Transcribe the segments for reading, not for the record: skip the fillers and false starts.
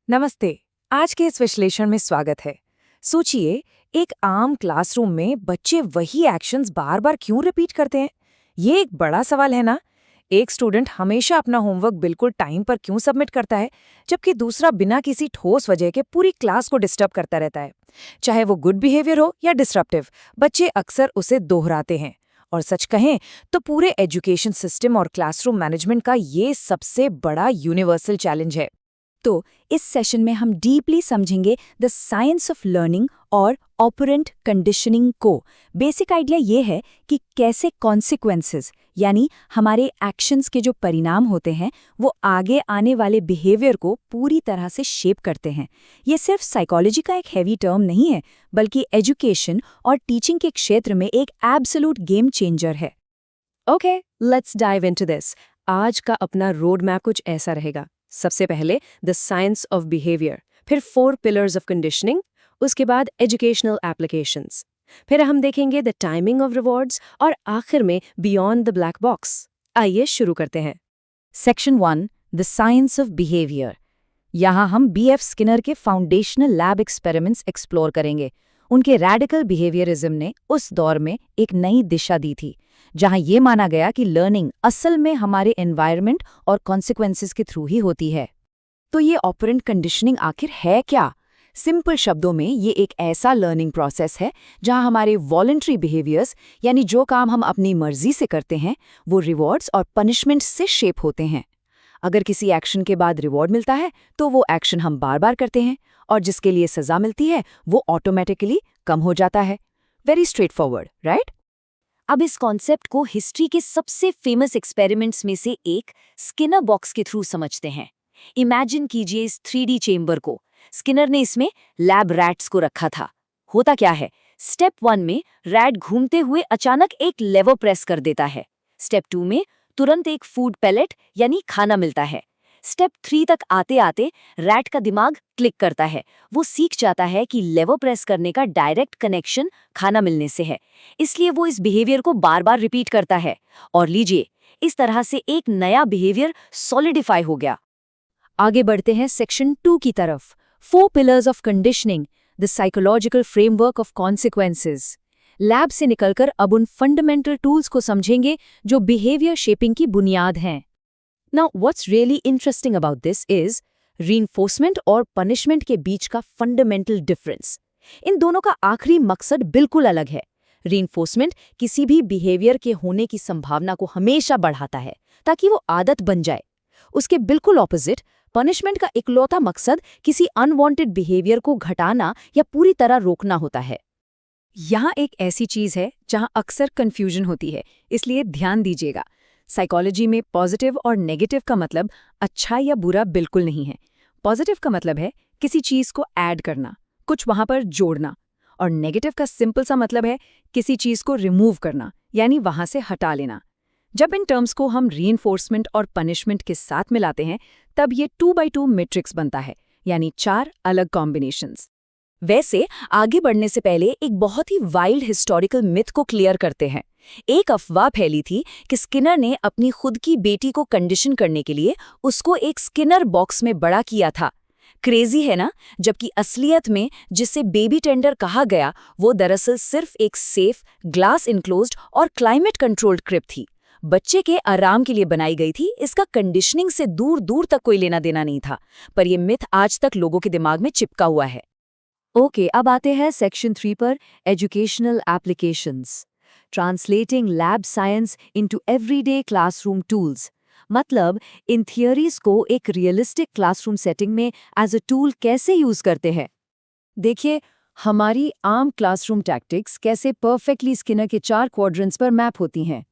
नमस्ते। आज के इस विश्लेषण में स्वागत है। सोचिए, एक आम क्लासरूम में बच्चे वही एक्शंस बार बार क्यों रिपीट करते हैं? ये एक बड़ा सवाल है ना। एक स्टूडेंट हमेशा अपना होमवर्क बिल्कुल टाइम पर क्यों सबमिट करता है, जबकि दूसरा बिना किसी ठोस वजह के पूरी क्लास को डिस्टर्ब करता रहता है। चाहे वो गुड बिहेवियर हो या डिसरप्टिव, बच्चे अक्सर उसे दोहराते हैं। और सच कहें तो पूरे एजुकेशन सिस्टम और क्लासरूम मैनेजमेंट का ये सबसे बड़ा यूनिवर्सल चैलेंज है। तो इस सेशन में हम डीपली समझेंगे द साइंस ऑफ लर्निंग और ऑपरेंट कंडीशनिंग को। बेसिक आइडिया ये है कि कैसे कॉन्सिक्वेंसेस यानी हमारे एक्शंस के जो परिणाम होते हैं वो आगे आने वाले बिहेवियर को पूरी तरह से शेप करते हैं। ये सिर्फ साइकोलॉजी का एक हैवी टर्म नहीं है, बल्कि एजुकेशन और टीचिंग के क्षेत्र में एक एब्सोल्यूट गेम चेंजर है। Okay, let's dive into this. आज का अपना रोड मैप कुछ ऐसा रहेगा। सबसे पहले द साइंस ऑफ बिहेवियर, फिर 4 पिलर्स ऑफ कंडीशनिंग, उसके बाद एजुकेशनल एप्लीकेशंस, फिर हम देखेंगे द टाइमिंग ऑफ रिवॉर्ड्स और आखिर में बियॉन्ड द ब्लैक बॉक्स। आइए शुरू करते हैं। Section 1, the science of behaviour. यहाँ हम B.F. स्किनर के फाउंडेशनल लैब एक्सपेरिमेंट्स एक्सप्लोर करेंगे। उनके रैडिकल बिहेवियरिज्म ने उस दौर में एक नई दिशा दी थी, जहाँ ये माना गया कि लर्निंग असल में हमारे एनवायरनमेंट और कॉन्सिक्वेंसेस के थ्रू ही होती है। तो ये ऑपरेंट कंडीशनिंग आखिर है क्या? सिंपल शब्दों में ये एक ऐसा लर्निंग प्रोसेस है जहाँ हमारे वॉलंटरी बिहेवियर्स यानी जो काम हम अपनी मर्जी से करते हैं वो रिवॉर्ड्स और पनिशमेंट से शेप होते हैं। अगर किसी एक्शन के बाद रिवॉर्ड मिलता है तो वो एक्शन हम बार बार करते हैं, और जिसके लिए सजा मिलती है वो ऑटोमेटिकली कम हो जाता है। Very straight forward, right? अब इस कॉन्सेप्ट को हिस्ट्री के सबसे फेमस एक्सपेरिमेंट्स में से एक स्किनर बॉक्स के थ्रू समझते हैं। इमेजिन कीजिए इस 3D चेम्बर को। स्किनर ने इसमें लैब रैट्स को रखा था। होता क्या है, स्टेप 1 में रैट घूमते हुए अचानक एक लेवर प्रेस कर देता है। स्टेप 2 में तुरंत एक फूड पैलेट यानी खाना मिलता है। स्टेप 3 तक आते आते रैट का दिमाग क्लिक करता है। वो सीख जाता है कि लेवर प्रेस करने का डायरेक्ट कनेक्शन खाना मिलने से है, इसलिए वो इस बिहेवियर को बार बार रिपीट करता है। और लीजिए, इस तरह से एक नया बिहेवियर सॉलिडिफाई हो गया। आगे बढ़ते हैं सेक्शन 2 की तरफ। 4 pillars of conditioning, the psychological framework of consequences. Lab से निकलकर अब उन फंडामेंटल टूल्स को समझेंगे जो बिहेवियर शेपिंग की बुनियाद हैं। Now, what's really interesting about this is reinforcement और punishment के बीच का fundamental difference. इन दोनों का आखिरी मकसद बिल्कुल अलग है। Reinforcement किसी भी behavior के होने की संभावना को हमेशा बढ़ाता है ताकि वो आदत बन जाए। उसके बिल्कुल ऑपोजिट, punishment का इकलौता मकसद किसी unwanted behavior को घटाना या पूरी तरह रोकना होता है। यहाँ एक ऐसी चीज़ है जहाँ अक्सर कन्फ्यूजन होती है, इसलिए ध्यान दीजिएगा। साइकोलॉजी में पॉजिटिव और नेगेटिव का मतलब अच्छा या बुरा बिल्कुल नहीं है। पॉजिटिव का मतलब है किसी चीज़ को ऐड करना, कुछ वहाँ पर जोड़ना, और नेगेटिव का सिंपल सा मतलब है किसी चीज़ को रिमूव करना, यानी वहाँ से हटा लेना। जब इन टर्म्स को हम रीइंफोर्समेंट और पनिशमेंट के साथ मिलाते हैं तब ये 2x2 मैट्रिक्स बनता है, यानी 4 अलग कॉम्बिनेशंस। वैसे आगे बढ़ने से पहले एक बहुत ही वाइल्ड हिस्टोरिकल मिथ को क्लियर करते हैं। एक अफवाह फैली थी कि स्किनर ने अपनी खुद की बेटी को कंडीशन करने के लिए उसको एक स्किनर बॉक्स में बड़ा किया था। क्रेजी है ना? जबकि असलियत में जिसे बेबी टेंडर कहा गया वो दरअसल सिर्फ एक सेफ, ग्लास इनक्लोज्ड और क्लाइमेट कंट्रोल्ड क्रिब थी। बच्चे के आराम के लिए बनाई गई थी। इसका कंडीशनिंग से दूर दूर तक कोई लेना देना नहीं था, पर यह मिथ आज तक लोगों के दिमाग में चिपका हुआ है। ओके, अब आते हैं सेक्शन 3 पर, educational applications. Translating lab science into everyday classroom tools. मतलब इन थियरीज को एक रियलिस्टिक क्लासरूम सेटिंग में एज अ टूल कैसे यूज करते हैं। देखिए, हमारी आम क्लासरूम टैक्टिक्स कैसे परफेक्टली स्किनर के 4 क्वाड्रेंट्स पर मैप होती हैं।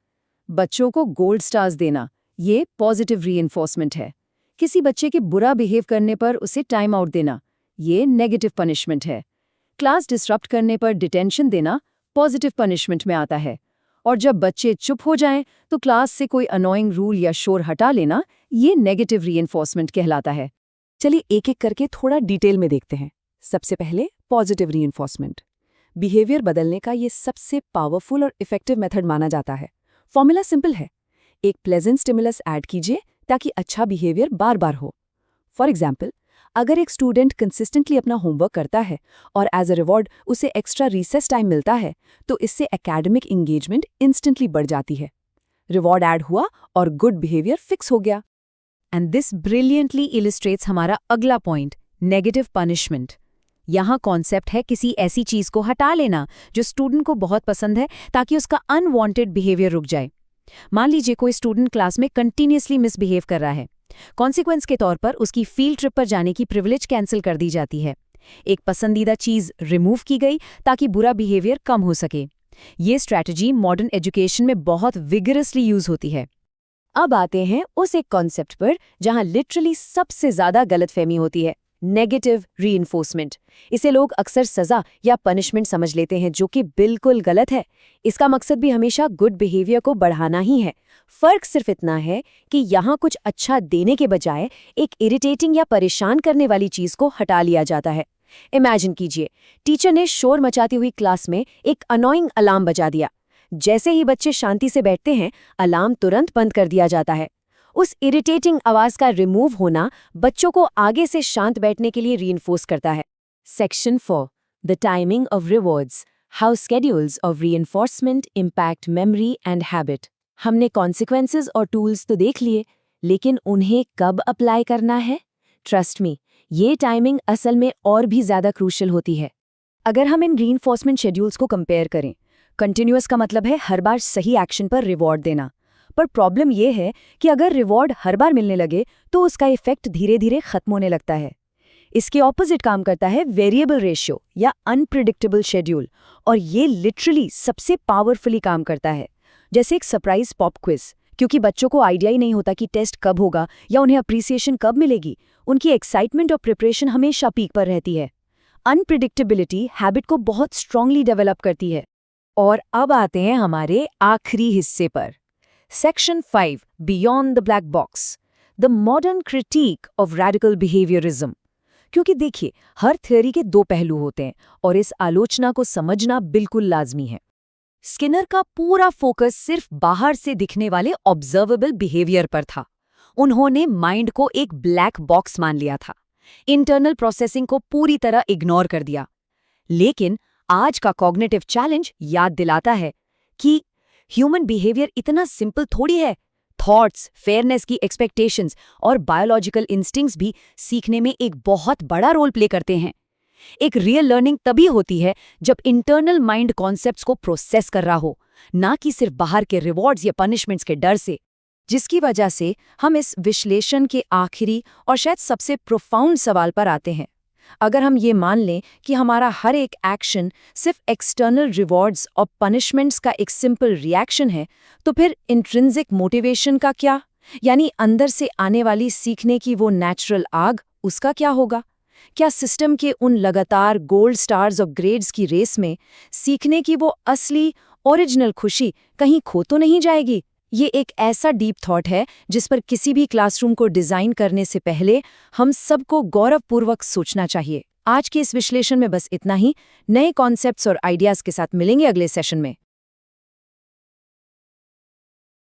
बच्चों को गोल्ड स्टार्स देना, ये पॉजिटिव रीइंफोर्समेंट है। किसी बच्चे के बुरा बिहेव करने पर उसे टाइम आउट देना, ये नेगेटिव पनिशमेंट है। क्लास डिसरप्ट करने पर डिटेंशन देना पॉजिटिव पनिशमेंट में आता है। और जब बच्चे चुप हो जाएं तो क्लास से कोई अनोइंग रूल या शोर हटा लेना, ये नेगेटिव रीइंफोर्समेंट कहलाता है। चलिए एक एक करके थोड़ा डिटेल में देखते हैं। सबसे पहले पॉजिटिव रीइंफोर्समेंट। बिहेवियर बदलने का ये सबसे पावरफुल और इफेक्टिव मेथड माना जाता है। फॉर्मूला सिंपल है, एक प्लेजेंट स्टिमुलस ऐड कीजिए ताकि अच्छा बिहेवियर बार बार हो। फॉर एग्जाम्पल, अगर एक स्टूडेंट कंसिस्टेंटली अपना होमवर्क करता है और एज अ रिवॉर्ड उसे एक्स्ट्रा रिसेस टाइम मिलता है, तो इससे एकेडमिक इंगेजमेंट इंस्टेंटली बढ़ जाती है। रिवॉर्ड ऐड हुआ और गुड बिहेवियर फिक्स हो गया। एंड दिस ब्रिलियंटली इलिस्ट्रेट्स हमारा अगला पॉइंट, नेगेटिव पनिशमेंट। यहाँ कॉन्सेप्ट है किसी ऐसी चीज को हटा लेना जो स्टूडेंट को बहुत पसंद है, ताकि उसका अनवांटेड बिहेवियर रुक जाए। मान लीजिए कोई स्टूडेंट क्लास में कंटिन्यूअसली मिसबिहेव कर रहा है। कॉन्सिक्वेंस के तौर पर उसकी फील्ड ट्रिप पर जाने की प्रिविलेज कैंसिल कर दी जाती है। एक पसंदीदा चीज रिमूव की गई ताकि बुरा बिहेवियर कम हो सके। ये स्ट्रैटेजी मॉडर्न एजुकेशन में बहुत विगरसली यूज होती है। अब आते हैं उस एक कॉन्सेप्ट पर जहां लिटरली सबसे ज्यादा गलतफहमी होती है, नेगेटिव रीइंफोर्समेंट। इसे लोग अक्सर सजा या पनिशमेंट समझ लेते हैं, जो कि बिल्कुल गलत है। इसका मकसद भी हमेशा गुड बिहेवियर को बढ़ाना ही है। फर्क सिर्फ इतना है कि यहाँ कुछ अच्छा देने के बजाय एक इरिटेटिंग या परेशान करने वाली चीज को हटा लिया जाता है। इमेजिन कीजिए, टीचर ने शोर मचाती हुई क्लास में एक अनोइंग अलार्म बजा दिया। जैसे ही बच्चे शांति से बैठते हैं, अलार्म तुरंत बंद कर दिया जाता है। उस इरिटेटिंग आवाज का रिमूव होना बच्चों को आगे से शांत बैठने के लिए रीइंफोर्स करता है। Section 4, the timing of rewards, how schedules of reinforcement impact memory and habit. हमने कॉन्सिक्वेंसेस और टूल्स तो देख लिए, लेकिन उन्हें कब अप्लाई करना है? ट्रस्ट मी, ये टाइमिंग असल में और भी ज्यादा क्रूशियल होती है। अगर हम इन रीइंफोर्समेंट शेड्यूल्स को कंपेयर करें, कंटिन्यूअस का मतलब है हर बार सही एक्शन पर रिवॉर्ड देना। पर प्रॉब्लम ये है कि अगर रिवॉर्ड हर बार मिलने लगे तो उसका इफेक्ट धीरे धीरे खत्म होने लगता है। इसके ऑपोजिट काम करता है वेरिएबल रेशियो या अनप्रिडिक्टेबल शेड्यूल, और ये लिटरली सबसे पावरफुली काम करता है। जैसे एक सरप्राइज पॉप क्विज, क्योंकि बच्चों को आइडिया ही नहीं होता कि टेस्ट कब होगा या उन्हें अप्रिसिएशन कब मिलेगी। उनकी एक्साइटमेंट और प्रिपरेशन हमेशा पीक पर रहती है। अनप्रिडिक्टेबिलिटी हैबिट को बहुत स्ट्रांगली डेवलप करती है। और अब आते हैं हमारे आखिरी हिस्से पर, section 5, beyond the black box, the modern critic of radical behaviourism. क्योंकि देखिए, हर थ्योरी के दो पहलू होते हैं और इस आलोचना को समझना बिल्कुल लाजमी है। स्किनर का पूरा फोकस सिर्फ बाहर से दिखने वाले ऑब्जर्वेबल बिहेवियर पर था। उन्होंने माइंड को एक ब्लैक बॉक्स मान लिया था, इंटरनल प्रोसेसिंग को पूरी तरह इग्नोर कर दिया। लेकिन आज का कॉग्निटिव चैलेंज याद दिलाता है कि ह्यूमन बिहेवियर इतना सिंपल थोड़ी है। थॉट्स, फेयरनेस की एक्सपेक्टेशंस और बायोलॉजिकल इंस्टिंक्ट्स भी सीखने में एक बहुत बड़ा रोल प्ले करते हैं। एक रियल लर्निंग तभी होती है जब इंटरनल माइंड कॉन्सेप्ट्स को प्रोसेस कर रहा हो, ना कि सिर्फ बाहर के रिवॉर्ड्स या पनिशमेंट्स के डर से। जिसकी वजह से हम इस विश्लेषण के आखिरी और शायद सबसे प्रोफाउंड सवाल पर आते हैं। अगर हम ये मान लें कि हमारा हर एक एक्शन सिर्फ एक्सटर्नल रिवॉर्ड्स और पनिशमेंट्स का एक सिंपल रिएक्शन है, तो फिर इंट्रिंसिक मोटिवेशन का क्या? यानी अंदर से आने वाली सीखने की वो नेचुरल आग, उसका क्या होगा? क्या सिस्टम के उन लगातार गोल्ड स्टार्स और ग्रेड्स की रेस में सीखने की वो असली ओरिजिनल खुशी कहीं खो तो नहीं जाएगी? ये एक ऐसा डीप थॉट है जिस पर किसी भी क्लासरूम को डिजाइन करने से पहले हम सबको गौरवपूर्वक सोचना चाहिए। आज के इस विश्लेषण में बस इतना ही। नए कॉन्सेप्ट्स और आइडियाज के साथ मिलेंगे अगले सेशन में।